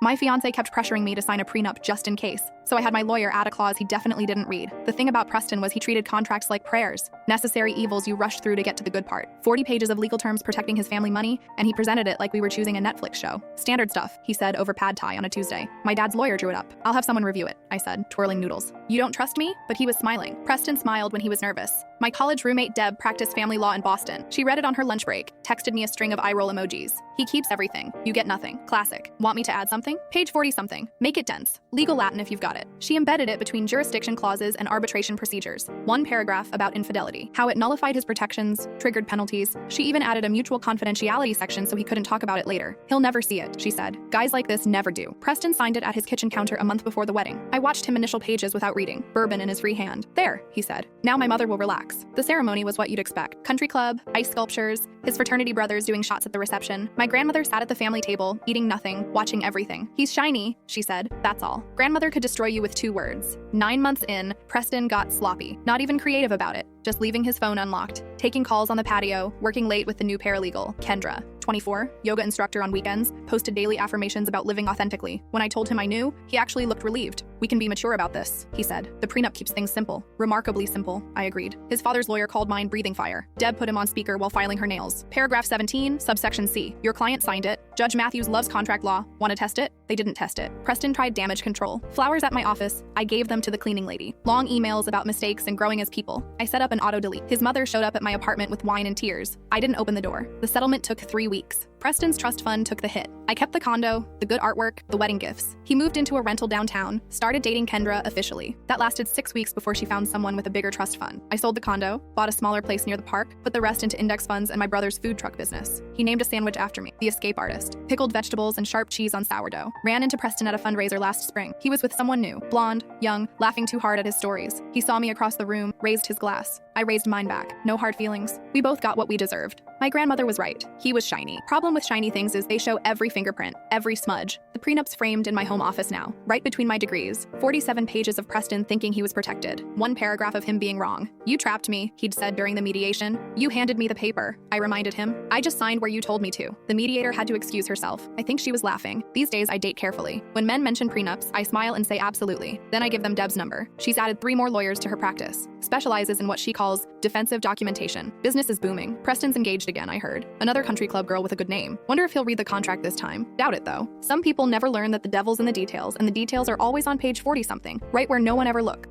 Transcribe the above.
My fiancé kept pressuring me to sign a prenup just in case, so I had my lawyer add a clause he definitely didn't read. The thing about Preston was he treated contracts like prayers, necessary evils you rush through to get to the good part. 40 pages of legal terms protecting his family money, and he presented it like we were choosing a Netflix show. Standard stuff, he said over pad thai on a Tuesday. My dad's lawyer drew it up. I'll have someone review it, I said, twirling noodles. You don't trust me? But he was smiling. Preston smiled when he was nervous. My college roommate Deb practiced family law in Boston. She read it on her lunch break, texted me a string of eye roll emojis. He keeps everything. You get nothing. Classic. Want me to add something? Page 40-something. Make it dense. Legal Latin if you've got it. She embedded it between jurisdiction clauses and arbitration procedures. One paragraph about infidelity. How it nullified his protections, triggered penalties. She even added a mutual confidentiality section so he couldn't talk about it later. He'll never see it, she said. Guys like this never do. Preston signed it at his kitchen counter a month before the wedding. I watched him initial pages without reading, bourbon in his free hand. There, he said. Now my mother will relax. The ceremony was what you'd expect. Country club, ice sculptures, his fraternity brothers doing shots at the reception. My grandmother sat at the family table, eating nothing, watching everything. He's shiny, she said. That's all. Grandmother could destroy you with 2 words. 9 months in, Preston got sloppy. Not even creative about it. Just leaving his phone unlocked, taking calls on the patio, working late with the new paralegal, Kendra. 24, yoga instructor on weekends, posted daily affirmations about living authentically. When I told him I knew, he actually looked relieved. We can be mature about this, he said. The prenup keeps things simple. Remarkably simple, I agreed. His father's lawyer called mine breathing fire. Deb put him on speaker while filing her nails. Paragraph 17, subsection C. Your client signed it. Judge Matthews loves contract law. Want to test it? They didn't test it. Preston tried damage control. Flowers at my office. I gave them to the cleaning lady. Long emails about mistakes and growing as people. I set up an auto-delete. His mother showed up at my apartment with wine and tears. I didn't open the door. The settlement took 3 weeks. Preston's trust fund took the hit. I kept the condo, the good artwork, the wedding gifts. He moved into a rental downtown, started dating Kendra officially. That lasted 6 weeks before she found someone with a bigger trust fund. I sold the condo, bought a smaller place near the park, put the rest into index funds and my brother's food truck business. He named a sandwich after me, the Escape Artist. Pickled vegetables and sharp cheese on sourdough. Ran into Preston at a fundraiser last spring. He was with someone new, blonde, young, laughing too hard at his stories. He saw me across the room, raised his glass. I raised mine back. No hard feelings. We both got what we deserved. My grandmother was right. He was shiny. Problem with shiny things is they show every fingerprint, every smudge. The prenup's framed in my home office now, right between my degrees. 47 pages of Preston thinking he was protected. 1 paragraph of him being wrong. You trapped me, he'd said during the mediation. You handed me the paper, I reminded him. I just signed where you told me to. The mediator had to excuse herself. I think she was laughing. These days I date carefully. When men mention prenups, I smile and say absolutely. Then I give them Deb's number. She's added 3 more lawyers to her practice. Specializes in what she calls defensive documentation. Business is booming. Preston's engaged again, I heard. Another country club girl with a good name. Wonder if he'll read the contract this time. Doubt it though. Some people never learn that the devil's in the details, and the details are always on page 40-something, right where no one ever look.